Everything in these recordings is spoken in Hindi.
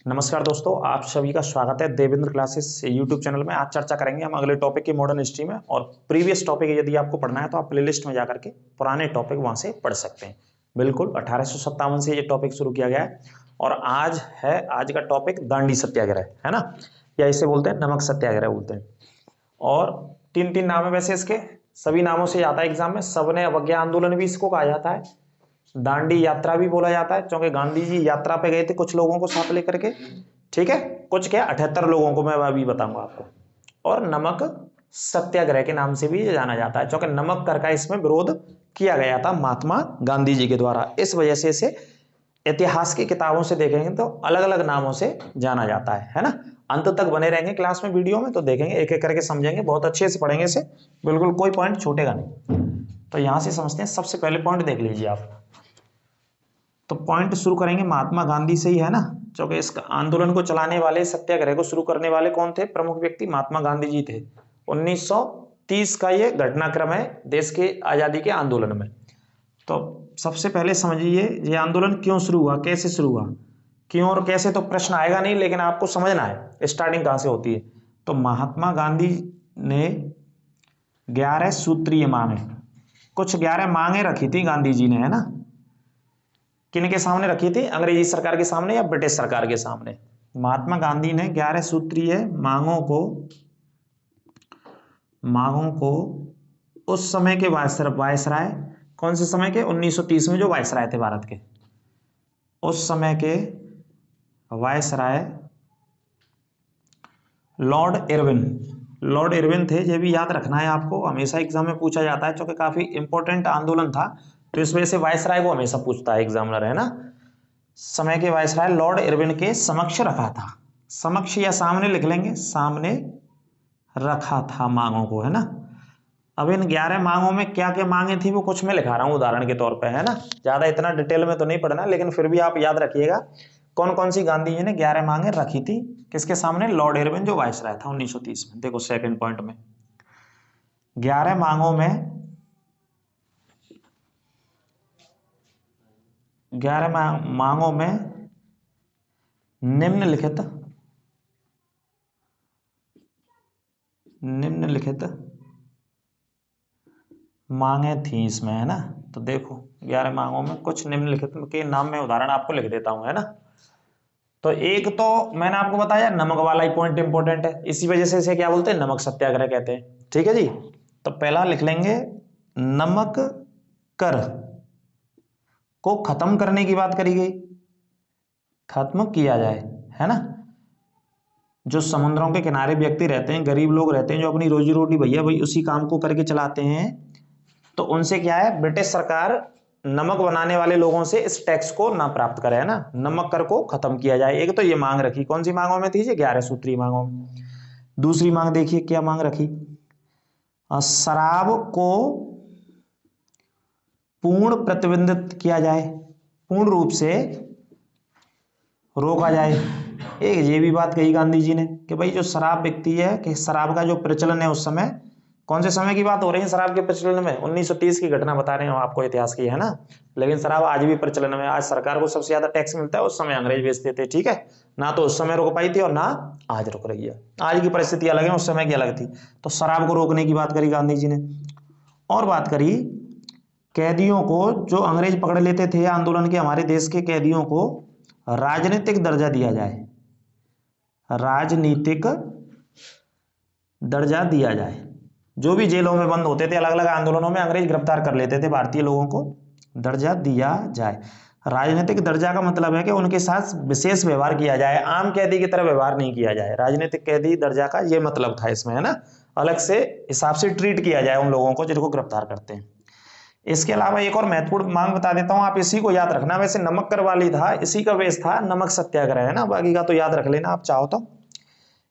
नमस्कार दोस्तों, आप सभी का स्वागत है देवेंद्र क्लासेस यूट्यूब चैनल में। आज चर्चा करेंगे हम अगले टॉपिक की मॉडर्न हिस्ट्री में। और प्रीवियस टॉपिक यदि आपको पढ़ना है तो आप प्लेलिस्ट में जाकर के पुराने टॉपिक वहां से पढ़ सकते हैं। बिल्कुल 1857 से ये टॉपिक शुरू किया गया है और आज का टॉपिक दांडी सत्याग्रह है ना, या इसे बोलते हैं नमक सत्याग्रह बोलते हैं। और तीन तीन नाम है वैसे इसके, सभी नामों से आता है एग्जाम में। सबने अवज्ञा आंदोलन भी इसको कहा जाता है, दांडी यात्रा भी बोला जाता है, क्योंकि गांधी जी यात्रा पे गए थे कुछ लोगों को साथ लेकर के। ठीक है, कुछ क्या 78 लोगों को मैं अभी बताऊंगा आपको। और नमक सत्याग्रह के नाम से भी जाना जाता है, क्योंकि नमक कर का इसमें विरोध किया गया था महात्मा गांधी जी के द्वारा। इस वजह से इसे इतिहास की किताबों से देखेंगे तो अलग अलग नामों से जाना जाता है ना। अंत तक बने रहेंगे क्लास में, वीडियो में, तो देखेंगे, एक एक करके समझेंगे, बहुत अच्छे से पढ़ेंगे इसे, बिल्कुल कोई पॉइंट छूटेगा नहीं। तो यहां से समझते हैं। सबसे पहले पॉइंट देख लीजिए आप। तो पॉइंट शुरू करेंगे महात्मा गांधी से ही है ना, क्योंकि इस आंदोलन को चलाने वाले, सत्याग्रह को शुरू करने वाले कौन थे? प्रमुख व्यक्ति महात्मा गांधी जी थे। 1930 का ये घटनाक्रम है देश के आजादी के आंदोलन में। तो सबसे पहले समझिए ये आंदोलन क्यों शुरू हुआ, कैसे शुरू हुआ। क्यों और कैसे तो प्रश्न आएगा नहीं, लेकिन आपको समझना है स्टार्टिंग कहां से होती है। तो महात्मा गांधी ने 11 सूत्रीय मांगे, कुछ 11 मांगे रखी थी गांधी जी ने, है ना। किन के सामने रखी थी? अंग्रेजी सरकार के सामने या ब्रिटिश सरकार के सामने? महात्मा गांधी ने 11 सूत्रीय मांगों को उस समय के वायसराय, कौन से समय के? 1930 में जो वायसराय थे भारत के, उस समय के वायसराय लॉर्ड इरविन थे। ये भी याद रखना है आपको, हमेशा एग्जाम में पूछा जाता है, क्योंकि काफी इंपॉर्टेंट आंदोलन था, तो इस वजह से वायसराय को हमेशा पूछता है एग्जामिनर, है ना। समय के वायसराय लॉर्ड इरविन के समक्ष रखा था। समक्ष या सामने लिख लेंगे, सामने रखा था मांगों को, है ना। अब इन 11 मांगों में क्या क्या मांगे थी वो कुछ मैं लिखा रहा हूं उदाहरण के तौर पे, है ना। ज्यादा इतना डिटेल में तो नहीं पढ़ना, लेकिन फिर भी आप याद रखिएगा कौन कौन सी गांधी जी ने 11 मांगे रखी थी, किसके सामने? लॉर्ड इरविन जो वायसराय था 1930 में। देखो सेकंड पॉइंट में 11 मांगों में 11 मांगों में निम्नलिखित मांगे थी इसमें, है ना। तो देखो 11 मांगों में कुछ निम्नलिखित के नाम में उदाहरण आपको लिख देता हूं, है ना। तो एक तो मैंने आपको बताया नमक वाला ही पॉइंट इंपॉर्टेंट है, इसी वजह से इसे क्या बोलते हैं? नमक सत्याग्रह कहते हैं। ठीक है जी। तो पहला लिख लेंगे, नमक कर को खत्म करने की बात करी गई, खत्म किया जाए, है ना। जो समुद्रों के किनारे व्यक्ति रहते हैं, गरीब लोग रहते हैं, जो अपनी रोजी रोटी भैया भाई उसी काम को करके चलाते हैं, तो उनसे क्या है, ब्रिटिश सरकार नमक बनाने वाले लोगों से इस टैक्स को ना प्राप्त करे, है ना। नमक कर को खत्म किया जाए, एक तो ये मांग रखी। कौन सी मांगों में थी? ये 11 सूत्री मांगों में। दूसरी मांग देखिए क्या मांग रखी, शराब को पूर्ण प्रतिबंधित किया जाए, पूर्ण रूप से रोका जाए। एक ये भी बात कही गांधी जी ने कि भाई जो शराब बिकती है, कि शराब का जो प्रचलन है उस समय, कौन से समय की बात हो रही है शराब के प्रचलन में? 1930 की घटना बता रहे हो आपको इतिहास की, है ना। लेकिन शराब आज भी प्रचलन में। आज सरकार को सबसे ज्यादा टैक्स मिलता है, उस समय अंग्रेज बेचते थे। ठीक है ना, तो उस समय रुक पाई थी और ना आज रुक रही है। आज की परिस्थिति अलग है, उस समय की अलग थी। तो शराब को रोकने की बात करी गांधी जी ने। और बात करी कैदियों को, जो अंग्रेज पकड़ लेते थे आंदोलन के, हमारे देश के कैदियों को राजनीतिक दर्जा दिया जाए, राजनीतिक दर्जा दिया जाए। जो भी जेलों में बंद होते थे अलग अलग आंदोलनों में, अंग्रेज गिरफ्तार कर लेते थे भारतीय लोगों को, दर्जा दिया जाए। राजनीतिक दर्जा का मतलब है कि उनके साथ विशेष व्यवहार किया जाए, आम कैदी की तरह व्यवहार नहीं किया जाए। राजनीतिक कैदी दर्जा का ये मतलब था इसमें, है ना। अलग से हिसाब से ट्रीट किया जाए उन लोगों को जिनको गिरफ्तार करते हैं। इसके अलावा एक और महत्वपूर्ण मांग बता देता हूं, आप इसी को याद रखना। वैसे नमक कर वाली था, इसी का बेस था नमक सत्याग्रह, है ना। बाकी का तो याद रख लेना आप चाहो तो।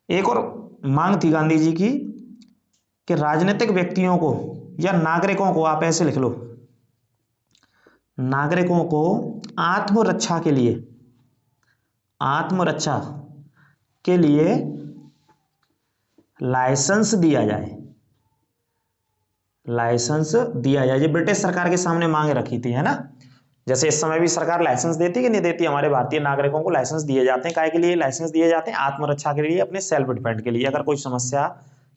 एक और मांग थी गांधी जी की कि राजनीतिक व्यक्तियों को या नागरिकों को, आप ऐसे लिख लो, नागरिकों को आत्मरक्षा के लिए लाइसेंस दिया जाए, लाइसेंस दिया जाए। ये ब्रिटिश सरकार के सामने मांग रखी थी, है ना। जैसे इस समय भी सरकार लाइसेंस देती कि नहीं देती, हमारे भारतीय नागरिकों को लाइसेंस दिए जाते हैं, काहे के लिए लाइसेंस दिए जाते हैं? आत्मरक्षा के लिए, अपने सेल्फ डिफेंड के लिए। अगर कोई समस्या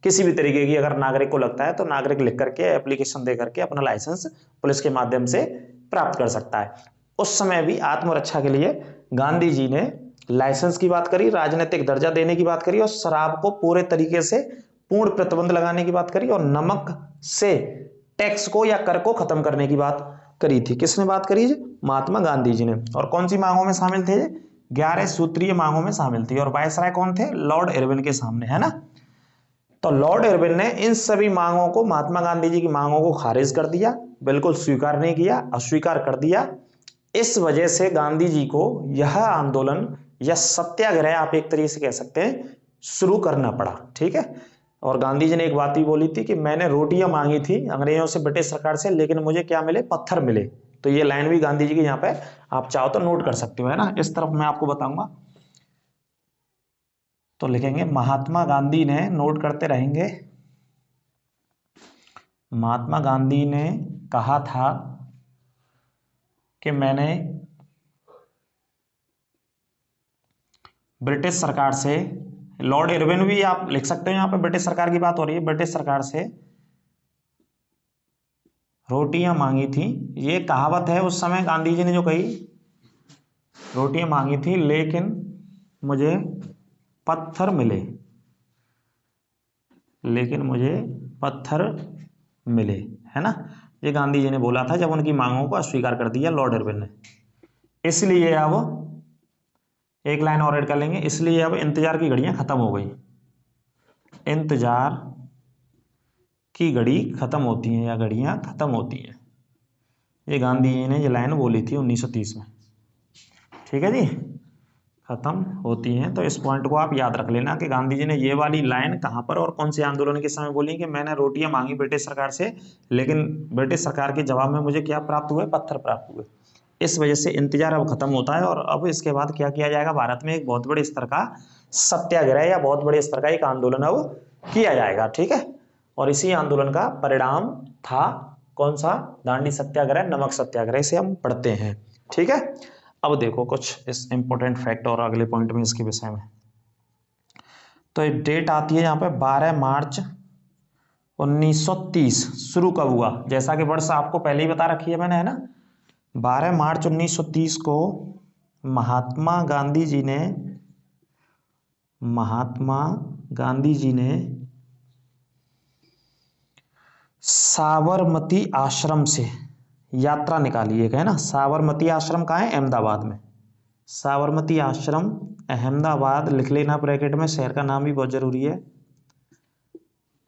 किसी भी तरीके की अगर नागरिक को लगता है तो नागरिक लिख करके एप्लीकेशन दे करके अपना लाइसेंस पुलिस के माध्यम से प्राप्त कर सकता है। उस समय भी आत्मरक्षा के लिए गांधी जी ने लाइसेंस की बात करी, राजनीतिक दर्जा देने की बात करी, और शराब को पूरे तरीके से पूर्ण प्रतिबंध लगाने की बात करी, और नमक से टैक्स को या कर को खत्म करने की बात करी थी। किसने बात करी? महात्मा गांधी जी ने। और कौन सी मांगों में शामिल थे? 11 सूत्रीय मांगों में शामिल थी। और वायसराय कौन थे? लॉर्ड इरविन के सामने, है ना। तो लॉर्ड इरविन ने इन सभी मांगों को, महात्मा गांधी जी की मांगों को खारिज कर दिया, बिल्कुल स्वीकार नहीं किया, अस्वीकार कर दिया। इस वजह से गांधी जी को यह आंदोलन या सत्याग्रह आप एक तरीके से कह सकते हैं शुरू करना पड़ा। ठीक है। और गांधी जी ने एक बात भी बोली थी कि मैंने रोटियां मांगी थी अंग्रेजों से, ब्रिटिश सरकार से, लेकिन मुझे क्या मिले? पत्थर मिले। तो ये लाइन भी गांधी जी की यहाँ पे आप चाहो तो नोट कर सकते हो, है ना। इस तरफ मैं आपको बताऊंगा तो लिखेंगे महात्मा गांधी ने, नोट करते रहेंगे, महात्मा गांधी ने कहा था कि मैंने ब्रिटिश सरकार से, लॉर्ड इरविन भी आप लिख सकते हो, यहां पे ब्रिटिश सरकार की बात हो रही है, ब्रिटिश सरकार से रोटियां मांगी थी। ये कहावत है उस समय गांधी जी ने जो कही, रोटियां मांगी थी लेकिन मुझे पत्थर मिले, लेकिन मुझे पत्थर मिले, है ना। ये गांधी जी ने बोला था जब उनकी मांगों को अस्वीकार कर दिया लॉर्ड इरविन ने। इसलिए अब एक लाइन और ऐड कर लेंगे, इसलिए अब इंतजार की घड़ियां खत्म हो गई। इंतजार की घड़ी खत्म होती है या घड़ियां खत्म होती हैं। ये गांधी जी ने ये लाइन बोली थी 1930 में। ठीक है जी, खत्म होती हैं। तो इस पॉइंट को आप याद रख लेना कि गांधी जी ने ये वाली लाइन कहां पर और कौन से आंदोलन के समय बोली कि मैंने रोटियां मांगी ब्रिटिश सरकार से, लेकिन ब्रिटिश सरकार के जवाब में मुझे क्या प्राप्त हुए? पत्थर प्राप्त हुए। इस वजह से इंतजार अब खत्म होता है, और अब इसके बाद क्या किया जाएगा? भारत में एक बहुत बड़े स्तर का सत्याग्रह या बहुत बड़े स्तर का एक आंदोलन अब किया जाएगा। ठीक है। और इसी आंदोलन का परिणाम था कौन सा? दांडी सत्याग्रह, नमक सत्याग्रह से हम पढ़ते हैं। ठीक है। अब देखो कुछ इस इंपॉर्टेंट फैक्ट और अगले पॉइंट में इसके विषय में। तो एक डेट आती है यहाँ पे 12 मार्च 1930। शुरू कब हुआ? जैसा कि वर्ष आपको पहले ही बता रखी है मैंने, है ना। 12 मार्च 1930 को महात्मा गांधी जी ने साबरमती आश्रम से यात्रा निकाली है ना। साबरमती आश्रम कहाँ है? अहमदाबाद में। साबरमती आश्रम अहमदाबाद लिख लेना ब्रैकेट में, शहर का नाम भी बहुत जरूरी है।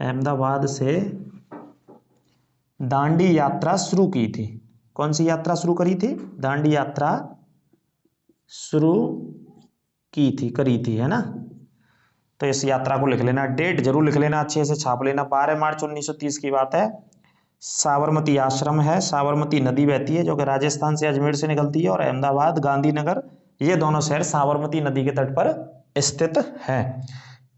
अहमदाबाद से दांडी यात्रा शुरू की थी। कौन सी यात्रा शुरू करी थी? दांडी यात्रा शुरू करी थी, है ना। तो इस यात्रा को लिख लेना, डेट जरूर लिख लेना, अच्छे से छाप लेना। 12 मार्च 1930 की बात है। साबरमती आश्रम है, साबरमती नदी बहती है जो कि राजस्थान से अजमेर से निकलती है, और अहमदाबाद, गांधीनगर, ये दोनों शहर साबरमती नदी के तट पर स्थित है।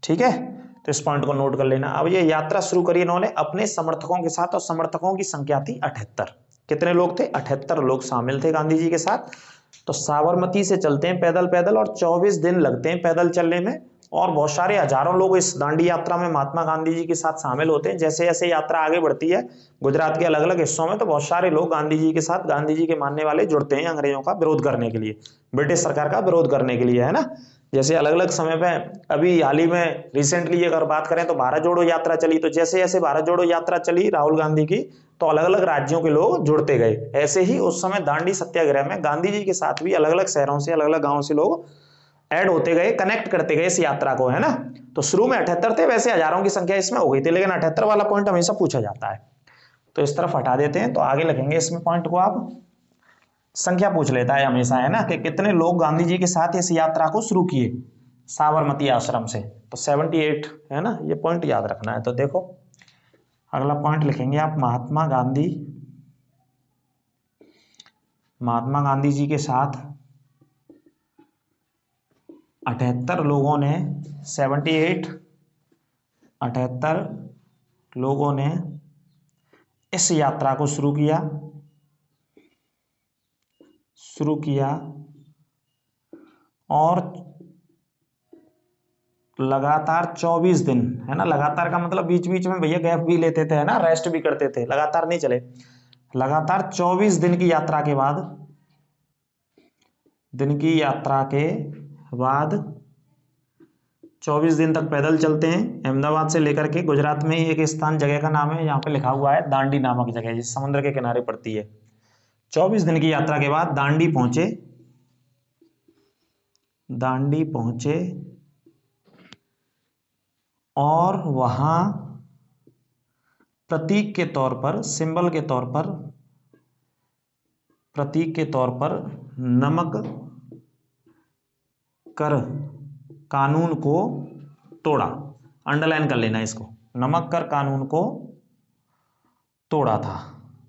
ठीक है। तो इस पॉइंट को नोट कर लेना। अब ये यात्रा शुरू करी इन्होंने अपने समर्थकों के साथ, और समर्थकों की संख्या थी 78। कितने लोग थे? 78 लोग शामिल थे गांधी जी के साथ। तो साबरमती से चलते हैं पैदल पैदल, और 24 दिन लगते हैं पैदल चलने में, और बहुत सारे हजारों लोग इस दांडी यात्रा में महात्मा गांधी जी के साथ शामिल होते हैं। जैसे जैसे यात्रा आगे बढ़ती है गुजरात के अलग अलग हिस्सों में, तो बहुत सारे लोग गांधी जी के साथ, गांधी जी के मानने वाले जुड़ते हैं अंग्रेजों का विरोध करने के लिए, ब्रिटिश सरकार का विरोध करने के लिए, है ना। जैसे अलग अलग समय पे, अभी हाल ही में रिसेंटली अगर बात करें तो भारत जोड़ो यात्रा चली, तो जैसे जैसे भारत जोड़ो यात्रा चली राहुल गांधी की, तो अलग अलग राज्यों के लोग जुड़ते गए। ऐसे ही उस समय दांडी सत्याग्रह में गांधी जी के साथ भी अलग अलग शहरों से, अलग अलग गांवों से लोग ऐड होते गए, कनेक्ट करते गए इस यात्रा को, है ना। तो शुरू में 78 थे, वैसे हजारों की संख्या इसमें हो गई थी, लेकिन 78 वाला पॉइंट हमेशा पूछा जाता है, तो इस तरफ हटा देते हैं। तो आगे लिखेंगे इसमें पॉइंट को, आप संख्या पूछ लेता है हमेशा, है ना, कि कितने लोग गांधी जी के साथ इस यात्रा को शुरू किए साबरमती आश्रम से। तो 78, है ना, ये पॉइंट याद रखना है। तो देखो अगला पॉइंट लिखेंगे आप, महात्मा गांधी जी के साथ 78 लोगों ने, 78 लोगों ने इस यात्रा को शुरू किया। शुरू किया और लगातार 24 दिन, है ना, लगातार का मतलब बीच बीच में भैया गैप भी लेते थे, है ना, रेस्ट भी करते थे, लगातार नहीं चले। लगातार 24 दिन की यात्रा के बाद, 24 दिन तक पैदल चलते हैं। अहमदाबाद से लेकर के गुजरात में ही एक स्थान, जगह का नाम है, यहाँ पे लिखा हुआ है दांडी नामक जगह, जिस समुद्र के किनारे पड़ती है। 24 दिन की यात्रा के बाद दांडी पहुंचे और वहां प्रतीक के तौर पर, सिंबल के तौर पर, प्रतीक के तौर पर नमक कर कानून को तोड़ा। अंडरलाइन कर लेना इसको, नमक कर कानून को तोड़ा था।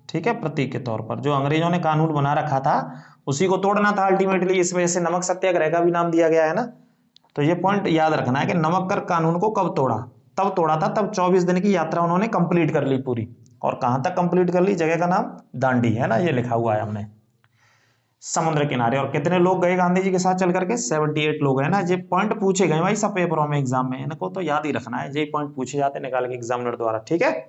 ठीक है, प्रतीक के तौर पर जो अंग्रेजों ने कानून बना रखा था उसी को तोड़ना था अल्टीमेटली, इस वजह से नमक सत्याग्रह का भी नाम दिया गया है ना। तो ये पॉइंट याद रखना है कि नमक कर कानून को कब तोड़ा, तब तोड़ा था, तब 24 दिन की यात्रा उन्होंने कंप्लीट कर ली पूरी। और कहां तक कंप्लीट कर ली, जगह का नाम दांडी, है ना, ये लिखा हुआ है हमने, समुद्र किनारे। और कितने लोग गए गांधी जी के साथ चल करके, 78 लोग, है ना। ये पॉइंट पूछे गए भाई सब पेपरों में, एग्जाम में, इनको तो याद ही रखना है, ये पॉइंट पूछे जाते निकाल के एग्जामिनर द्वारा। ठीक है,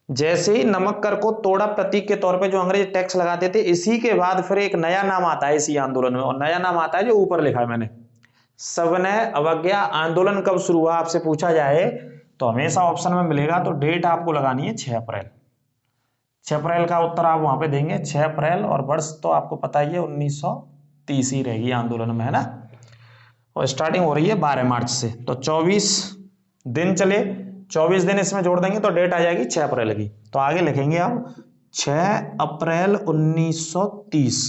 जैसे ही नमक कर को तोड़ा प्रतीक के तौर पे जो अंग्रेज टैक्स लगाते थे, इसी के बाद फिर एक नया नाम आता है इसी आंदोलन में, और नया नाम आता है जो ऊपर लिखा है मैंने, सविनय अवज्ञा आंदोलन। कब शुरू हुआ आपसे पूछा जाए तो हमेशा ऑप्शन में मिलेगा, तो डेट आपको लगानी है 6 अप्रैल। 6 अप्रैल का उत्तर आप वहां पे देंगे, 6 अप्रैल, और वर्ष तो आपको पता ही है 1930 ही रहेगी आंदोलन में, है ना। और स्टार्टिंग हो रही है 12 मार्च से, तो 24 दिन चले, 24 दिन इसमें जोड़ देंगे तो डेट आ जाएगी 6 अप्रैल की। तो आगे लिखेंगे आप 6 अप्रैल 1930।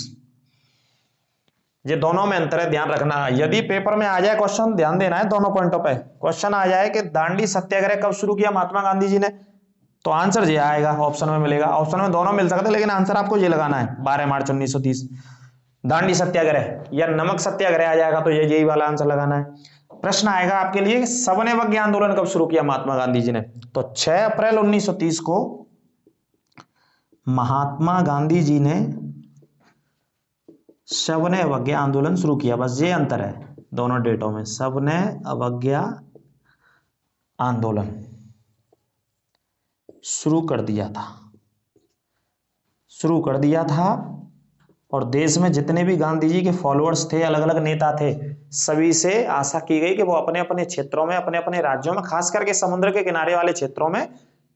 ये दोनों में अंतर है, ध्यान रखना। यदि पेपर में आ जाए क्वेश्चन, ध्यान देना है दोनों पॉइंटों पे, क्वेश्चन आ जाए कि दांडी सत्याग्रह कब शुरू किया महात्मा गांधी जी ने, तो आंसर ये आएगा, ऑप्शन में मिलेगा। ऑप्शन में दोनों मिल सकते हैं, लेकिन आंसर आपको ये लगाना है 12 मार्च 1930, दांडी सत्याग्रह या नमक सत्याग्रह आ जाएगा तो ये यही वाला आंसर लगाना है। प्रश्न आएगा आपके लिए, सविनय अवज्ञा आंदोलन कब शुरू किया महात्मा गांधी जी ने, तो 6 अप्रैल 1930 को महात्मा गांधी जी ने सविनय अवज्ञा आंदोलन शुरू किया। बस ये अंतर है दोनों डेटों में, सविनय अवज्ञा आंदोलन शुरू कर दिया था। और देश में जितने भी गांधी जी के फॉलोअर्स थे, अलग अलग नेता थे, सभी से आशा की गई कि वो अपने अपने क्षेत्रों में, अपने अपने राज्यों में, खास करके समुद्र के किनारे वाले क्षेत्रों में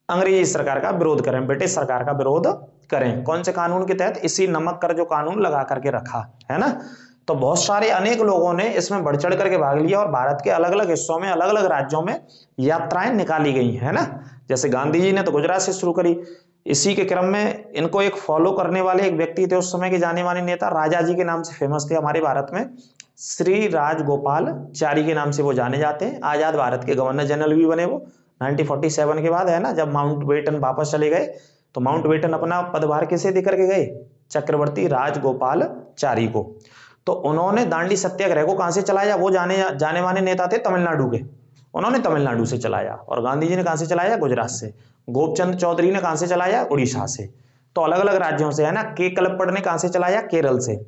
अंग्रेजी सरकार का विरोध करें, ब्रिटिश सरकार का विरोध करें। कौन से कानून के तहत, इसी नमक कर जो कानून लगा करके रखा है ना। तो बहुत सारे अनेक लोगों ने इसमें बढ़ चढ़ करके भाग लिया और भारत के अलग अलग हिस्सों में, अलग अलग राज्यों में यात्राएं निकाली गई, है ना। जैसे गांधी जी ने तो गुजरात से शुरू करी, इसी के क्रम में इनको एक फॉलो करने वाले एक व्यक्ति थे उस समय के जाने माने नेता, राजा जी के नाम से फेमस थे हमारे भारत में, श्री राजगोपालचारी के नाम से वो जाने जाते हैं। आजाद भारत के गवर्नर जनरल भी बने वो 1947 के बाद, है ना। जब माउंटबेटन वापस चले गए तो माउंटबेटन अपना पदभार किसे देकर के गए, चक्रवर्ती राजगोपालचारी को। तो उन्होंने दांडी सत्याग्रह को कहां से चलाया, वो जाने माने नेता थे तमिलनाडु के, उन्होंने तमिलनाडु से चलाया। और गांधी जी ने कहां से चलाया, गुजरात से। गोपचंद चौधरी ने कहां से चलाया, उड़ीसा से। तो अलग अलग राज्यों से, है ना। के कलप्पड़ ने कहां से चलाया, केरल से।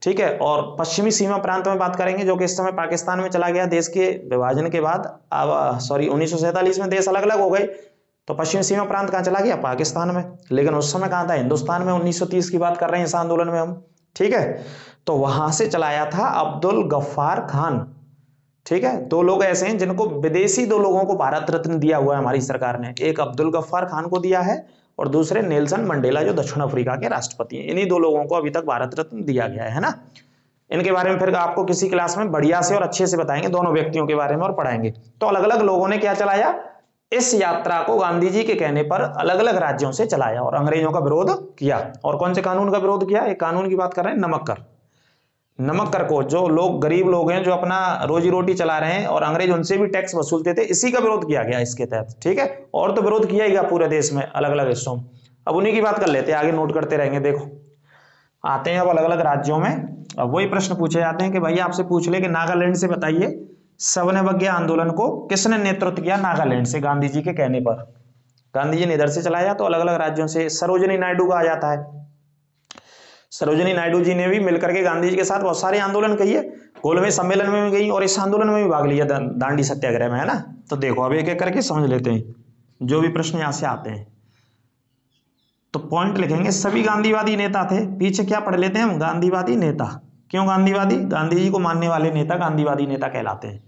ठीक है, और पश्चिमी सीमा प्रांत में बात करेंगे जो कि इस समय पाकिस्तान में चला गया देश के विभाजन के बाद, 1947 में देश अलग अलग हो गए, तो पश्चिमी सीमा प्रांत कहां चला गया, पाकिस्तान में। लेकिन उस समय कहां था, हिंदुस्तान में। 1930 की बात कर रहे हैं इस आंदोलन में हम। ठीक है, तो वहां से चलाया था अब्दुल गफ्फार खान। ठीक है, दो लोग ऐसे हैं जिनको, विदेशी दो लोगों को भारत रत्न दिया हुआ है हमारी सरकार ने, एक अब्दुल गफ्फार खान को दिया है और दूसरे नेल्सन मंडेला जो दक्षिण अफ्रीका के राष्ट्रपति हैं। इन्हीं दो लोगों को अभी तक भारत रत्न दिया गया है ना। इनके बारे में फिर आपको किसी क्लास में बढ़िया से और अच्छे से बताएंगे, दोनों व्यक्तियों के बारे में, और पढ़ाएंगे। तो अलग अलग लोगों ने क्या चलाया, इस यात्रा को गांधी जी के कहने पर अलग अलग राज्यों से चलाया और अंग्रेजों का विरोध किया। और कौन से कानून का विरोध किया, एक कानून की बात कर रहे हैं, नमक कर। नमक कर को, जो लोग गरीब लोग हैं जो अपना रोजी रोटी चला रहे हैं और अंग्रेज उनसे भी टैक्स वसूलते थे, इसी का विरोध किया गया इसके तहत। ठीक है, और तो विरोध किया ही पूरे देश में अलग अलग हिस्सों में। अब उन्हीं की बात कर लेते हैं, आगे नोट करते रहेंगे। देखो आते हैं अब अलग अलग राज्यों में। अब वही प्रश्न पूछे जाते हैं कि भैया आपसे पूछ ले कि नागालैंड से बताइए सविनय अवज्ञा आंदोलन को किसने नेतृत्व किया, नागालैंड से, गांधी जी के कहने पर। गांधी जी ने इधर से चलाया तो अलग अलग राज्यों से सरोजिनी नायडू का आ जाता है। सरोजिनी नायडू जी ने भी मिलकर के गांधी जी के साथ बहुत सारे आंदोलन किए, गोलमेज सम्मेलन में भी गई और इस आंदोलन में भी भाग लिया दांडी सत्याग्रह में, है ना। तो देखो अब एक एक करके समझ लेते हैं जो भी प्रश्न यहां से आते हैं। तो पॉइंट लिखेंगे, सभी गांधीवादी नेता थे। पीछे क्या पढ़ लेते हैं हम, गांधीवादी नेता। क्यों गांधीवादी? गांधी जी को मानने वाले नेता गांधीवादी नेता कहलाते हैं।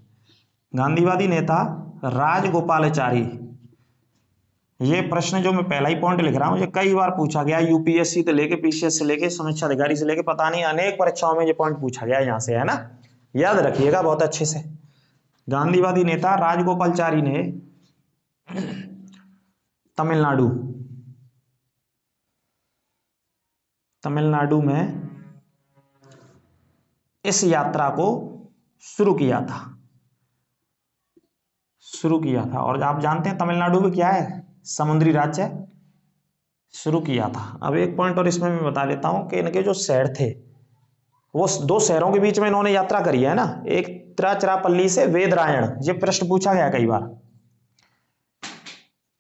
गांधीवादी नेता राजगोपालाचारी। ये प्रश्न जो मैं पहला ही पॉइंट लिख रहा हूं, ये कई बार पूछा गया, यूपीएससी से लेके पीसीएस से लेके समीक्षा अधिकारी से लेके पता नहीं अनेक परीक्षाओं में ये पॉइंट पूछा गया यहां से, है ना। याद रखिएगा बहुत अच्छे से। गांधीवादी नेता राजगोपालाचारी ने तमिलनाडु में इस यात्रा को शुरू किया था। और आप जानते हैं तमिलनाडु में क्या है, समुद्री राज्य, शुरू किया था। अब एक पॉइंट और इसमें मैं बता देता हूं कि इनके जो शहर थे, वो दो शहरों के बीच में इन्होंने यात्रा करी है ना, एक तिरुचिरापल्ली से वेदरायण। ये प्रश्न पूछा गया कई बार।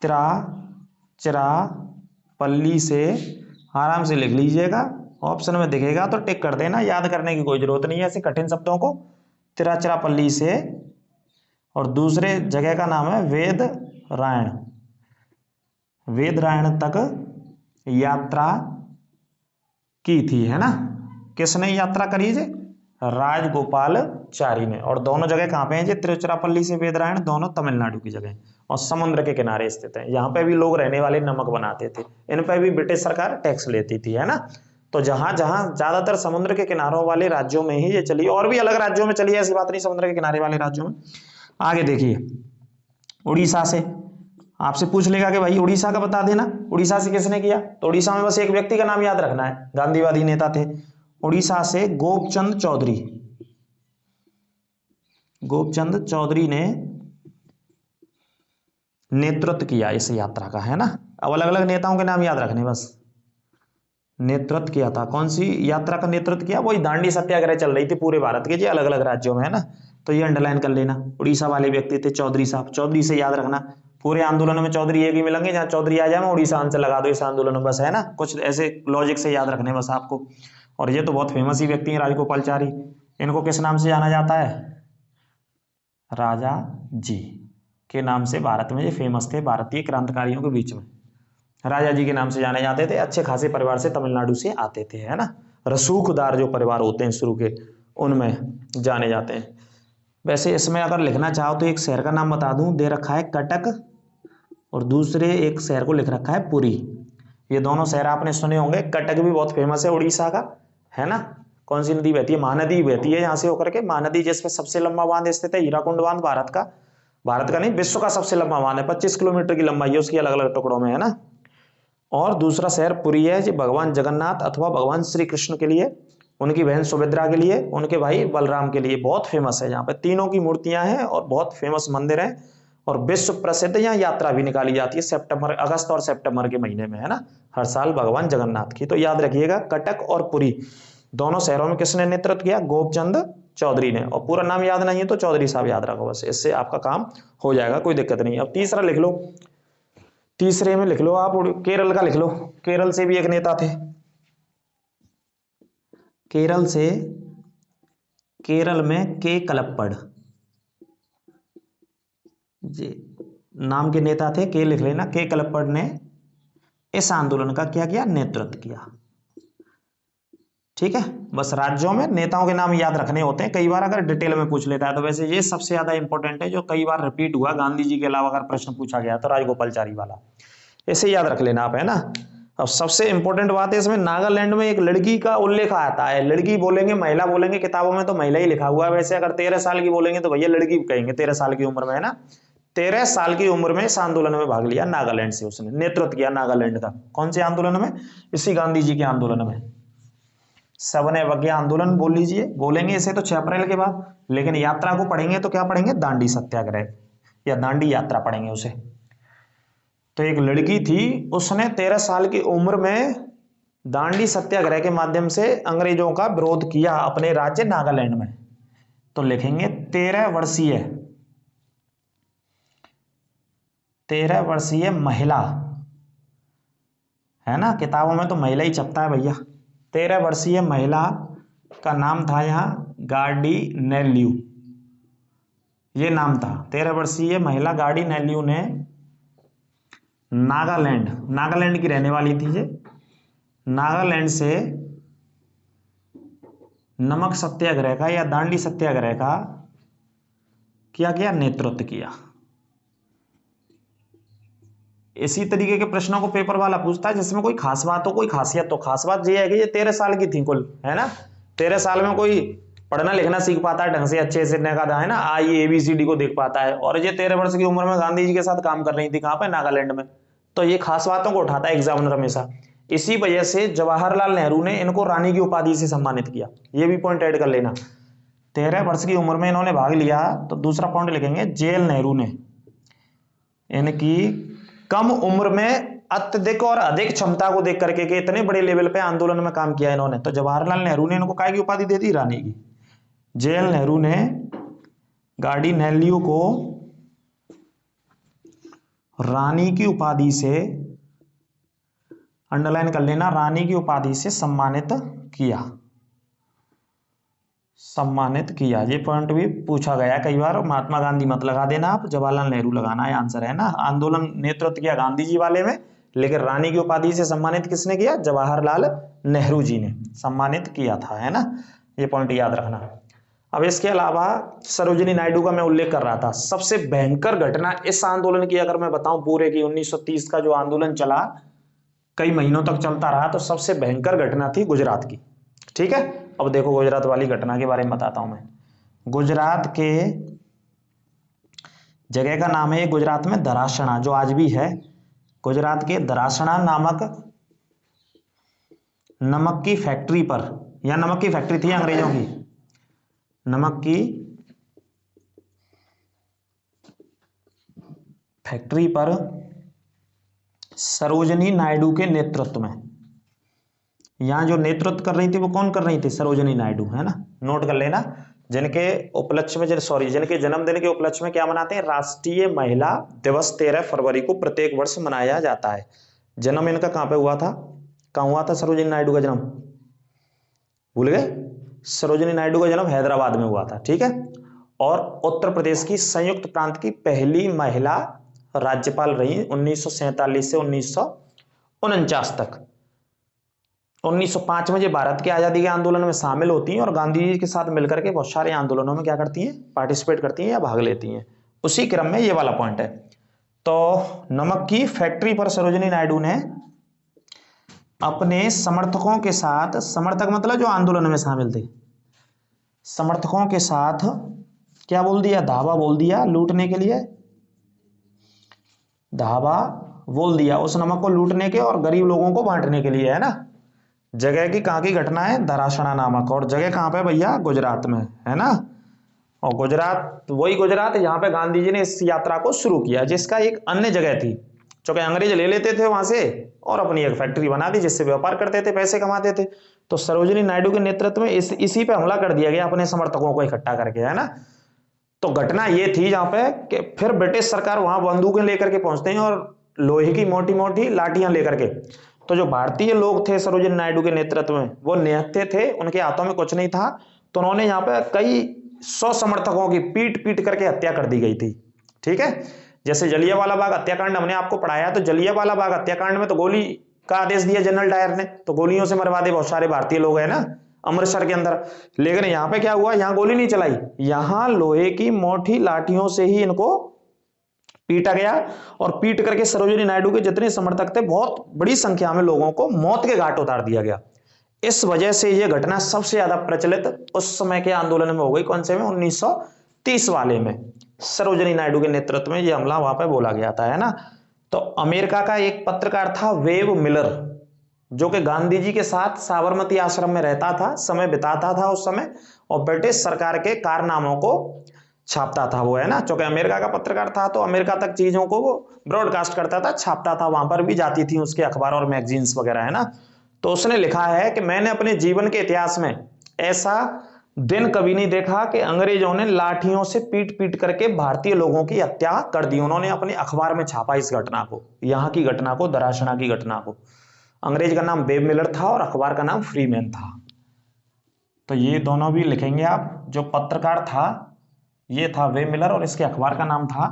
तिरुचिरापल्ली से, आराम से लिख लीजिएगा, ऑप्शन में दिखेगा तो टिक कर देना, याद करने की कोई जरूरत नहीं है ऐसे कठिन शब्दों को। तिरुचिरापल्ली से, और दूसरे जगह का नाम है वेदरायण तक यात्रा की थी, है ना। किसने यात्रा करी है? राजगोपालाचारी ने। और दोनों जगह कहाँ पे हैं? तिरुचिरापल्ली से वेदरायण, दोनों तमिलनाडु की जगह और समुद्र के किनारे स्थित है। यहाँ पे भी लोग रहने वाले नमक बनाते थे, इन पे भी ब्रिटिश सरकार टैक्स लेती थी, है ना। तो जहां जहां ज्यादातर समुद्र के किनारों वाले राज्यों में ही ये चली, और भी अलग राज्यों में चली, ऐसी बात नहीं, समुद्र के किनारे वाले राज्यों में। आगे देखिए, उड़ीसा से आपसे पूछ लेगा कि भाई उड़ीसा का बता देना, उड़ीसा से किसने किया? तो उड़ीसा में बस एक व्यक्ति का नाम याद रखना है, गांधीवादी नेता थे। उड़ीसा से गोपचंद चौधरी ने नेतृत्व किया इस यात्रा का, है ना। अब अलग अलग नेताओं के नाम याद रखने, बस नेतृत्व किया था। कौन सी यात्रा का नेतृत्व किया? वही दांडी सत्याग्रह चल रही थी पूरे भारत के, जी अलग अलग राज्यों में, है ना। तो ये अंडरलाइन कर लेना, उड़ीसा वाले व्यक्ति थे चौधरी साहब। चौधरी से याद रखना, पूरे आंदोलन में चौधरी एक ही मिलेंगे, जहां चौधरी आ जाए उड़ीसा आंसर लगा दो इस आंदोलन में, बस, है ना। कुछ ऐसे लॉजिक से याद रखने बस आपको। और ये तो बहुत फेमस ही व्यक्ति है राजगोपालाचारी। इनको किस नाम से जाना जाता है? राजा जी के नाम से भारत में ये फेमस थे, भारतीय क्रांतिकारियों के बीच में राजा जी के नाम से जाने जाते थे। अच्छे खासे परिवार से तमिलनाडु से आते थे, है ना। रसूखदार जो परिवार होते हैं शुरू के, उनमें जाने जाते हैं। वैसे इसमें अगर लिखना चाहो तो एक शहर का नाम बता दूं, दे रखा है कटक, और दूसरे एक शहर को लिख रखा है पुरी। ये दोनों शहर आपने सुने होंगे। कटक भी बहुत फेमस है उड़ीसा का, है ना। कौन सी नदी बहती है? महानदी बहती है यहाँ से होकर के। महानदी जिसमें सबसे लंबा बांध स्थित है, हीराकुंड बांध, भारत का नहीं, विश्व का सबसे लंबा बांध है, 25 किलोमीटर की लंबाई है उसकी, अलग अलग टुकड़ों में, है ना। और दूसरा शहर पुरी है, जो भगवान जगन्नाथ अथवा भगवान श्री कृष्ण के लिए, उनकी बहन सुभद्रा के लिए, उनके भाई बलराम के लिए बहुत फेमस है। यहाँ पे तीनों की मूर्तियां हैं और बहुत फेमस मंदिर है, और विश्व प्रसिद्ध यहाँ यात्रा भी निकाली जाती है अगस्त और सितंबर के महीने में, है ना, हर साल भगवान जगन्नाथ की। तो याद रखिएगा, कटक और पुरी दोनों शहरों में किसने नेतृत्व किया? गोपचंद चौधरी ने। और पूरा नाम याद नहीं है तो चौधरी साहब याद रखो, बस इससे आपका काम हो जाएगा, कोई दिक्कत नहीं। अब तीसरा लिख लो, तीसरे में लिख लो आप, केरल का लिख लो। केरल से भी एक नेता थे, केरल में के कलप्पड़ जी नाम के नेता थे, के लिख लेना। के कलप्पड़ ने इस आंदोलन का क्या किया? नेतृत्व किया। ठीक है, बस राज्यों में नेताओं के नाम याद रखने होते हैं, कई बार अगर डिटेल में पूछ लेता है तो। वैसे ये सबसे ज्यादा इंपॉर्टेंट है, जो कई बार रिपीट हुआ, गांधी जी के अलावा अगर प्रश्न पूछा गया तो राजगोपालाचारी वाला, इसे याद रख लेना आप, है ना। अब सबसे इंपॉर्टेंट बात है इसमें, नागालैंड में एक लड़की का उल्लेख आता है। लड़की बोलेंगे, महिला बोलेंगे, किताबों में तो महिला ही लिखा हुआ है। वैसे अगर 13 साल की बोलेंगे तो भैया लड़की कहेंगे, 13 साल की उम्र में, है ना। 13 साल की उम्र में इस आंदोलन में भाग लिया नागालैंड से, उसने नेतृत्व किया नागालैंड का। कौन से आंदोलन में? इसी गांधी जी के आंदोलन में, सवर्ण अवज्ञा आंदोलन बोल लीजिए, बोलेंगे इसे तो 6 अप्रैल के बाद। लेकिन यात्रा को पढ़ेंगे तो क्या पढ़ेंगे? दांडी सत्याग्रह या दांडी यात्रा पढ़ेंगे उसे। तो एक लड़की थी, उसने 13 साल की उम्र में दांडी सत्याग्रह के माध्यम से अंग्रेजों का विरोध किया अपने राज्य नागालैंड में। तो लिखेंगे 13 वर्षीय महिला, है ना। किताबों में तो महिला ही छपता है भैया, 13 वर्षीय महिला का नाम था यहाँ गार्डिनेल्यू, ये नाम था। 13 वर्षीय महिला गार्डिनेल्यू ने नागालैंड की रहने वाली थी ये, नागालैंड से नमक सत्याग्रह का या दांडी सत्याग्रह का क्या नेतृत्व किया। इसी तरीके के प्रश्नों को पेपर वाला पूछता है जिसमें कोई खास बात हो, कोई खासियत। तो खास बात ये है कि ये 13 साल की थी कुल, है ना। 13 साल में कोई पढ़ना लिखना सीख पाता है ढंग से, अच्छे से का है ना, ABCD को देख पाता है। और ये 13 वर्ष की उम्र में गांधी जी के साथ काम कर रही थी, कहाँ पे, नागालैंड में। तो ये खास बातों को उठाता है एग्जामिनर हमेशा। इसी वजह से जवाहरलाल नेहरू ने इनको रानी की उपाधि से सम्मानित किया, ये भी पॉइंट ऐड कर लेना। 13 वर्ष की उम्र में इन्होंने भाग लिया, तो दूसरा पॉइंट लिखेंगे जेएल नेहरू ने इनकी कम उम्र में अत्यधिक और अधिक क्षमता को देख करके कि इतने बड़े लेवल पे आंदोलन में काम किया इन्होंने, तो जवाहरलाल नेहरू ने इनको काय की उपाधि दे दी, रानी की। जेएल नेहरू ने गार्डिनेल्यू को रानी की उपाधि से, अंडरलाइन कर लेना, रानी की उपाधि से सम्मानित किया। ये पॉइंट भी पूछा गया कई बार। महात्मा गांधी मत लगा देना आप, जवाहरलाल नेहरू लगाना है, आंसर है ना। आंदोलन नेतृत्व किया गांधी जी वाले में, लेकिन रानी की उपाधि से सम्मानित किसने किया, जवाहरलाल नेहरू जी ने सम्मानित किया था, है ना। ये पॉइंट याद रखना। अब इसके अलावा सरोजिनी नायडू का मैं उल्लेख कर रहा था, सबसे भयंकर घटना इस आंदोलन की अगर मैं बताऊं पूरे की, 1930 का जो आंदोलन चला कई महीनों तक चलता रहा, तो सबसे भयंकर घटना थी गुजरात की। ठीक है, अब देखो गुजरात वाली घटना के बारे में बताता हूं मैं। गुजरात के जगह का नाम है गुजरात में दरासना, जो आज भी है। गुजरात के दरासना नामक नमक की फैक्ट्री पर, या नमक की फैक्ट्री थी अंग्रेजों की, नमक की फैक्ट्री पर सरोजिनी नायडू के नेतृत्व में, यहां जो नेतृत्व कर रही थी वो कौन कर रही थी, सरोजिनी नायडू, है ना। नोट कर लेना। जिनके उपलक्ष्य में, जिनके जन्मदिन के उपलक्ष्य में क्या मनाते हैं, राष्ट्रीय महिला दिवस 13 फरवरी को प्रत्येक वर्ष मनाया जाता है। जन्म इनका कहां पे हुआ था, कहां हुआ था सरोजिनी नायडू का जन्म, भूल गए। सरोजिनी नायडू का जन्म हैदराबाद में हुआ था, ठीक है। और उत्तर प्रदेश की संयुक्त प्रांत की पहली महिला राज्यपाल रही 1947 से 1949 तक। 1905 में ये भारत की आजादी के आंदोलन में शामिल होती हैं और गांधी जी के साथ मिलकर के बहुत सारे आंदोलनों में क्या करती हैं, पार्टिसिपेट करती हैं या भाग लेती हैं। उसी क्रम में ये वाला पॉइंट है। तो नमक की फैक्ट्री पर सरोजिनी नायडू ने अपने समर्थकों के साथ, समर्थक मतलब जो आंदोलन में शामिल थे, समर्थकों के साथ क्या बोल दिया, धावा बोल दिया लूटने के लिए, धावा बोल दिया उस नमक को लूटने के और गरीब लोगों को बांटने के लिए, है ना। जगह की कहां की घटना है, दरासना नामक, और जगह कहां पे भैया, गुजरात में, है ना। और गुजरात वही गुजरात जहां पे गांधी जी ने इस यात्रा को शुरू किया, जिसका एक अन्य जगह थी, चूंकि अंग्रेज ले लेते थे वहां से और अपनी एक फैक्ट्री बना दी जिससे व्यापार करते थे, पैसे कमाते थे। तो सरोजिनी नायडू के नेतृत्व में इसी पे हमला कर दिया गया अपने समर्थकों को इकट्ठा करके, है ना। तो घटना ये थी जहां पे कि फिर ब्रिटिश सरकार वहां बंदूकें लेकर के पहुंचते हैं और लोहे की मोटी मोटी लाठियां लेकर के। तो जो भारतीय लोग थे सरोजिनी नायडू के नेतृत्व में, वो निहत्थे थे, उनके हाथों में कुछ नहीं था। तो उन्होंने यहाँ पे कई 100 समर्थकों की पीट पीट करके हत्या कर दी गई थी, ठीक है। जैसे जलियांवाला बाग हत्याकांड हमने आपको पढ़ाया, तो जलियांवाला बाग हत्याकांड में तो गोली का आदेश दिया जनरल डायर ने, तो गोलियों से मरवा दे बहुत सारे भारतीय लोग, है ना, अमृतसर के अंदर। लेकिन यहाँ पे क्या हुआ, यहाँ गोली नहीं चलाई, यहाँ लोहे की मोटी लाठियों से ही इनको पीटा गया। और पीट करके सरोजिनी नायडू के जितने समर्थक थे, बहुत बड़ी संख्या में लोगों को मौत के घाट उतार दिया गया। इस वजह से यह घटना सबसे ज्यादा प्रचलित उस समय के आंदोलन में हो गई, कौन से में, 1930 वाले में। सरोजिनी नायडू के नेतृत्व में यह हमला वहां पर बोला गया था, है ना। तो अमेरिका का एक पत्रकार था वेब मिलर, जो कि गांधी जी के साथ साबरमती आश्रम में रहता था, समय बिताता था उस समय, और ब्रिटिश सरकार के कारनामों को छापता था वो, है ना। चूंकि अमेरिका का पत्रकार था तो अमेरिका तक चीजों को वो ब्रॉडकास्ट करता था, छापता था, वहां पर भी जाती थी उसके अखबार और मैगजीन्स वगैरह, है ना। तो उसने लिखा है कि मैंने अपने जीवन के इतिहास में ऐसा दिन कभी नहीं देखा कि अंग्रेजों ने लाठियों से पीट पीट करके भारतीय लोगों की हत्या कर दी। उन्होंने अपने अखबार में छापा इस घटना को, यहाँ की घटना को, दरासना की घटना को। अंग्रेज का नाम वेब मिलर था और अखबार का नाम फ्रीमैन था। तो ये दोनों भी लिखेंगे आप। जो पत्रकार था ये था वेब मिलर और इसके अखबार का नाम था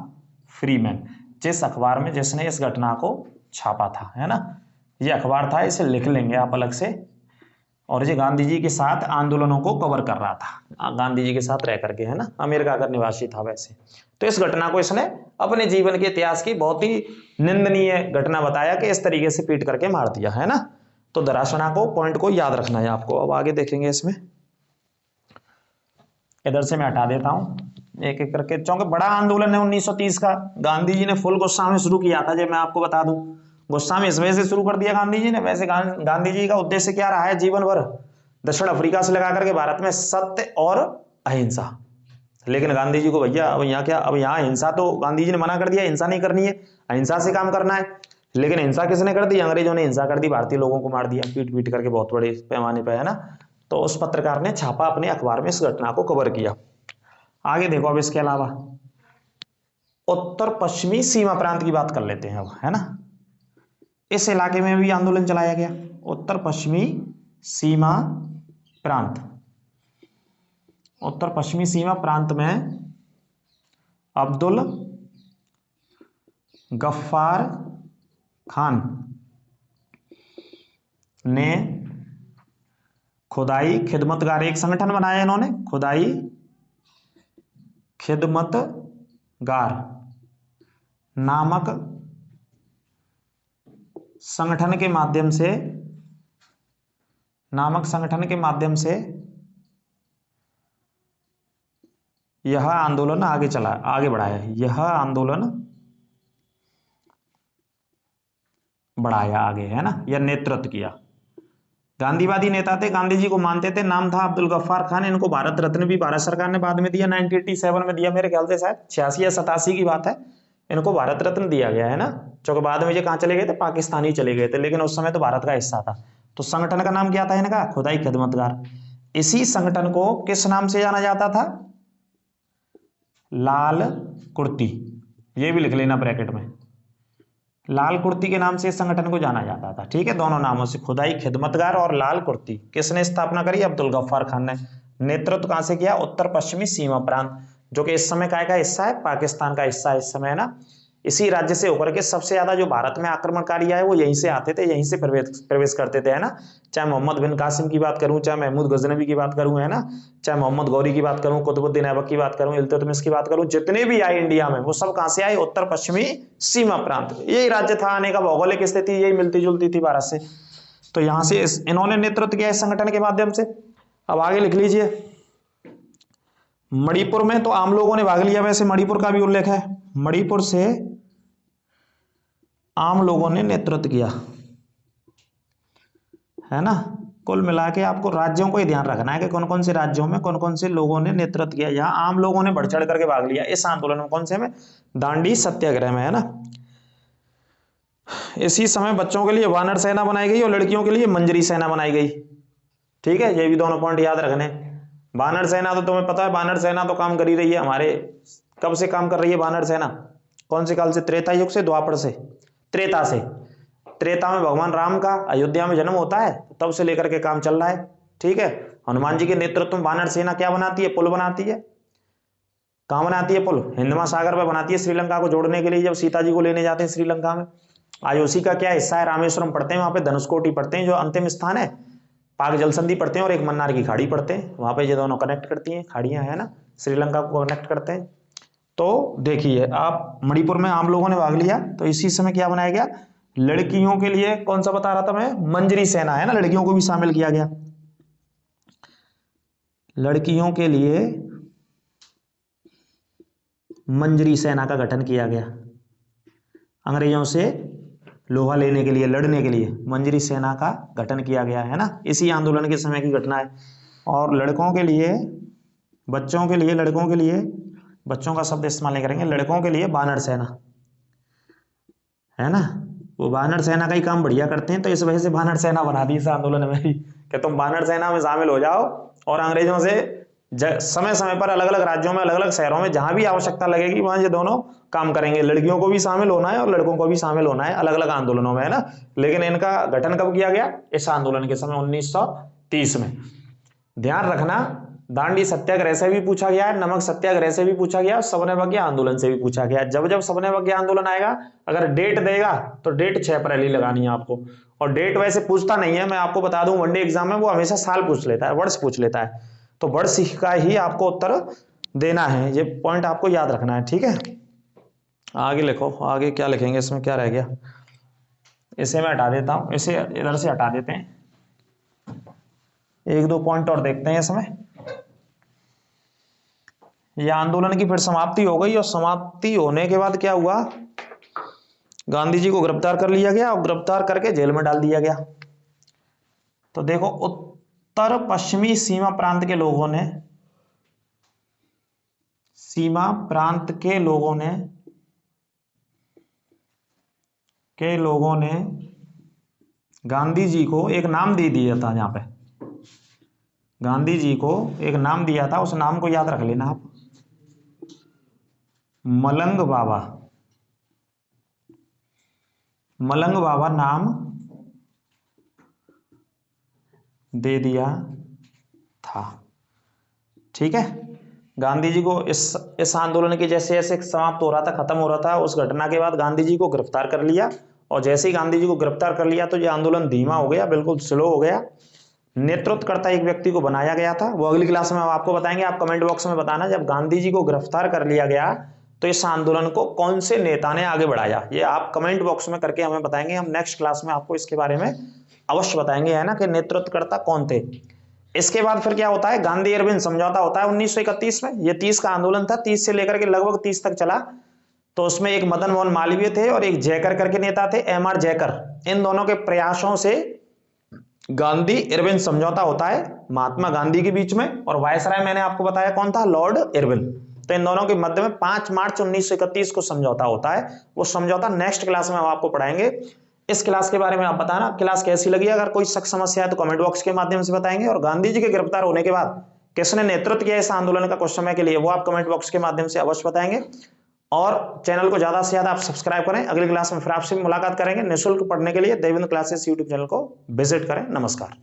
फ्रीमैन, जिस अखबार में जिसने इस घटना को छापा था, है ना। ये अखबार था, इसे लिख लेंगे आप अलग से। और ये गांधी जी के साथ आंदोलनों को कवर कर रहा था, गांधी जी के साथ रह करके, है ना। अमेरिका का निवासी था वैसे। तो इस घटना को इसने अपने जीवन के इतिहास की बहुत ही निंदनीय घटना बताया कि इस तरीके से पीट करके मार दिया, है ना। तो दराशना को पॉइंट को याद रखना है आपको। अब आगे देखेंगे इसमें, इधर से मैं हटा देता हूं एक एक करके, क्योंकि बड़ा आंदोलन है 1930 का। गांधी जी ने फुल गुस्सा में शुरू किया था, जब मैं आपको बता दूं। गुस्सा में इस वजह से शुरू कर दिया गांधी जी ने। वैसे गांधी जी का उद्देश्य क्या रहा है जीवन भर, दक्षिण अफ्रीका से लगा करके भारत में सत्य और अहिंसा। लेकिन गांधी जी को भैया अब यहाँ क्या, अब यहाँ हिंसा तो गांधी जी ने मना कर दिया, हिंसा नहीं करनी है, अहिंसा से काम करना है। लेकिन हिंसा किसने कर दी? अंग्रेजों ने हिंसा कर दी, भारतीय लोगों को मार दिया पीट पीट करके बहुत बड़े पैमाने पर, है ना। तो उस पत्रकार ने छापा अपने अखबार में, इस घटना को कवर किया। आगे देखो, अब इसके अलावा उत्तर पश्चिमी सीमा प्रांत की बात कर लेते हैं अब, है ना। इस इलाके में भी आंदोलन चलाया गया, उत्तर पश्चिमी सीमा प्रांत। उत्तर पश्चिमी सीमा प्रांत में अब्दुल गफ्फार खान ने खुदाई खिदमतगार, एक संगठन बनाया इन्होंने, खुदाई खिदमतगार नामक संगठन के माध्यम से यह आंदोलन आगे बढ़ाया। यह आंदोलन बढ़ाया आगे, है ना, यह नेतृत्व किया। गांधीवादी नेता थे, गांधी जी को मानते थे। नाम था अब्दुल गफ्फार खान। इनको भारत रत्न भी भारत सरकार ने बाद में दिया, 1987 में दिया मेरे ख्याल से, शायद 86 या 87 की बात है। इनको भारत रत्न दिया गया, है ना। क्योंकि बाद में ये कहाँ चले गए थे? पाकिस्तान ही चले गए थे, लेकिन उस समय तो भारत का हिस्सा था। तो संगठन का नाम क्या था इनका? खुदाई खिदमतगार। इसी संगठन को किस नाम से जाना जाता था? लाल कुर्ती। ये भी लिख लेना ब्रैकेट में, लाल कुर्ती के नाम से इस संगठन को जाना जाता था। ठीक है, दोनों नामों से, खुदाई खिदमतगार और लाल कुर्ती। किसने स्थापना करी? अब्दुल गफ्फार खान ने। नेतृत्व कहां से किया? उत्तर पश्चिमी सीमा प्रांत, जो कि इस समय काय का हिस्सा है? पाकिस्तान का हिस्सा है इस समय, है ना। इसी राज्य से होकर के सबसे ज्यादा जो भारत में आक्रमणकारी आए वो यहीं से आते थे, यहीं से प्रवेश करते थे, है ना। चाहे मोहम्मद बिन कासिम की बात करूं, चाहे महमूद गजनवी की बात करूं, है ना, चाहे मोहम्मद गौरी की बात करूं, कुतुबुद्दीन ऐबक की बात करूं, इल्तुतमिश की बात करूं, जितने भी आए इंडिया में वो सब कहां से आए? उत्तर पश्चिमी सीमा प्रांत। यही राज्य था, आने का भौगोलिक स्थिति यही मिलती जुलती थी भारत से। तो यहां से इन्होंने नेतृत्व किया इस संगठन के माध्यम से। अब आगे लिख लीजिए, मणिपुर में तो आम लोगों ने भाग लिया, वैसे मणिपुर का भी उल्लेख है। मणिपुर से आम लोगों ने नेतृत्व किया, है ना। कुल मिला के आपको राज्यों को ही ध्यान रखना है कि कौन कौन से राज्यों में कौन कौन से लोगों ने नेतृत्व किया। यहाँ आम लोगों ने बढ़ चढ़ करके भाग लिया इस आंदोलन में। कौन से में? दांडी सत्याग्रह में, है ना। इसी समय बच्चों के लिए वानर सेना बनाई गई और लड़कियों के लिए मंजरी सेना बनाई गई। ठीक है, ये भी दोनों पॉइंट याद रखने। वानर सेना तो तुम्हें पता है, वानर सेना तो काम कर ही रही है हमारे, कब से काम कर रही है वानर सेना? कौन से काल से? त्रेता युग से, द्वापर से? त्रेता से। त्रेता में भगवान राम का अयोध्या में जन्म होता है, तब से लेकर के काम चल रहा है। ठीक है, हनुमान जी के नेतृत्व में वानर सेना क्या बनाती है? पुल बनाती है। कहां बनाती है पुल? हिंद महासागर पर बनाती है, श्रीलंका को जोड़ने के लिए, जब सीता जी को लेने जाते हैं श्रीलंका में। आज उसी का क्या हिस्सा है? रामेश्वरम पढ़ते हैं, वहां पे धनुषकोटी पढ़ते हैं जो अंतिम स्थान है, पाक जल संधि पढ़ते हैं, और एक मन्नार की खाड़ी पढ़ते हैं। वहां पे ये दोनों कनेक्ट करती हैं, खाड़ियां, है ना, श्रीलंका को कनेक्ट करते हैं। तो देखिए आप, मणिपुर में आम लोगों ने भाग लिया, तो इसी समय क्या बनाया गया? लड़कियों के लिए कौन सा बता रहा था मैं? मंजरी सेना, है ना, लड़कियों को भी शामिल किया गया। लड़कियों के लिए मंजरी सेना का गठन किया गया। अंग्रेजों से लोहा लेने के लिए, लड़ने के लिए मंजरी सेना का गठन किया गया, है ना। इसी आंदोलन के समय की घटना है। और लड़कों के लिए, बच्चों के लिए, लड़कों के लिए, बच्चों का शब्द इस्तेमाल नहीं करेंगे, लड़कों के लिए वानर सेना, है ना। वो वानर सेना का ही काम बढ़िया करते हैं, तो इस वजह से वानर सेना बना दी इस आंदोलन में भी कि तुम वानर सेना में शामिल हो जाओ और अंग्रेजों से समय समय पर अलग अलग राज्यों में, अलग अलग शहरों में जहां भी आवश्यकता लगेगी वहां ये दोनों काम करेंगे। लड़कियों को भी शामिल होना है और लड़कों को भी शामिल होना है अलग अलग आंदोलनों में, है ना। लेकिन इनका गठन कब किया गया? इस आंदोलन के समय 1930 में। ध्यान रखना, दांडी सत्याग्रह से भी पूछा गया है, नमक सत्याग्रह से भी पूछा गया, सवर्ण आंदोलन से भी पूछा गया। जब जब सवर्ण आंदोलन आएगा, अगर डेट देगा तो डेट 6 अप्रैल ही लगानी है आपको। और डेट वैसे पूछता नहीं है, मैं आपको बता दूं, वनडे एग्जाम में वो हमेशा साल पूछ लेता है, वर्ष पूछ लेता है, तो वर्ष का ही आपको उत्तर देना है। ये पॉइंट आपको याद रखना है, ठीक है। आगे लिखो, आगे क्या लिखेंगे, इसमें क्या रह गया, इसे मैं हटा देता हूं, इसे इधर से हटा देते हैं। एक दो पॉइंट और देखते हैं इसमें। यह आंदोलन की फिर समाप्ति हो गई, और समाप्ति होने के बाद क्या हुआ, गांधी जी को गिरफ्तार कर लिया गया और गिरफ्तार करके जेल में डाल दिया गया। तो देखो, उत्तर पश्चिमी सीमा प्रांत के लोगों ने, सीमा प्रांत के लोगों ने गांधी जी को एक नाम दे दिया था। यहां पे गांधी जी को एक नाम दिया था, उस नाम को याद रख लेना आप, मलंग बाबा। मलंग बाबा नाम दे दिया था, ठीक है। गांधी जी को इस आंदोलन की जैसे जैसे समाप्त हो रहा था, खत्म हो रहा था, उस घटना के बाद गांधी जी को गिरफ्तार कर लिया। और जैसे ही गांधी जी को गिरफ्तार कर लिया तो ये आंदोलन धीमा हो गया, बिल्कुल स्लो हो गया। नेतृत्वकर्ता एक व्यक्ति को बनाया गया था, वो अगली क्लास में हम आपको बताएंगे। आप कमेंट बॉक्स में बताना, जब गांधी जी को गिरफ्तार कर लिया गया तो इस आंदोलन को कौन से नेता ने आगे बढ़ाया, ये आप कमेंट बॉक्स में करके हमें बताएंगे। हम नेक्स्ट क्लास में आपको इसके बारे में अवश्य बताएंगे, है ना, कि नेतृत्वकर्ता कौन थे। इसके बाद फिर क्या होता है, गांधी अरविंद समझौता होता है 1931 में। ये 30 का आंदोलन था, 30 से लेकर के लगभग 30 तक चला। तो उसमें एक मदन मोहन मालवीय थे और एक जयकर करके नेता थे, MR जयकर। इन दोनों के प्रयासों से गांधी इरविन समझौता होता है महात्मा गांधी के बीच में, और वायसराय मैंने आपको बताया कौन था, लॉर्ड इरविन। तो इन दोनों के मध्य में 5 मार्च 1931 को समझौता होता है। वो समझौता नेक्स्ट क्लास में हम आपको पढ़ाएंगे। इस क्लास के बारे में आप बताना क्लास कैसी लगी। अगर कोई शक समस्या है तो कमेंट बॉक्स के माध्यम से बताएंगे। और गांधी जी के गिरफ्तार होने के बाद किसने नेतृत्व किया इस आंदोलन का कुछ समय के लिए, वो आप कमेंट बॉक्स के माध्यम से अवश्य बताएंगे। और चैनल को ज्यादा से ज्यादा आप सब्सक्राइब करें। अगली क्लास में फिर आपसे मुलाकात करेंगे। निःशुल्क पढ़ने के लिए देवेंद्र क्लासेस यूट्यूब चैनल को विजिट करें। नमस्कार।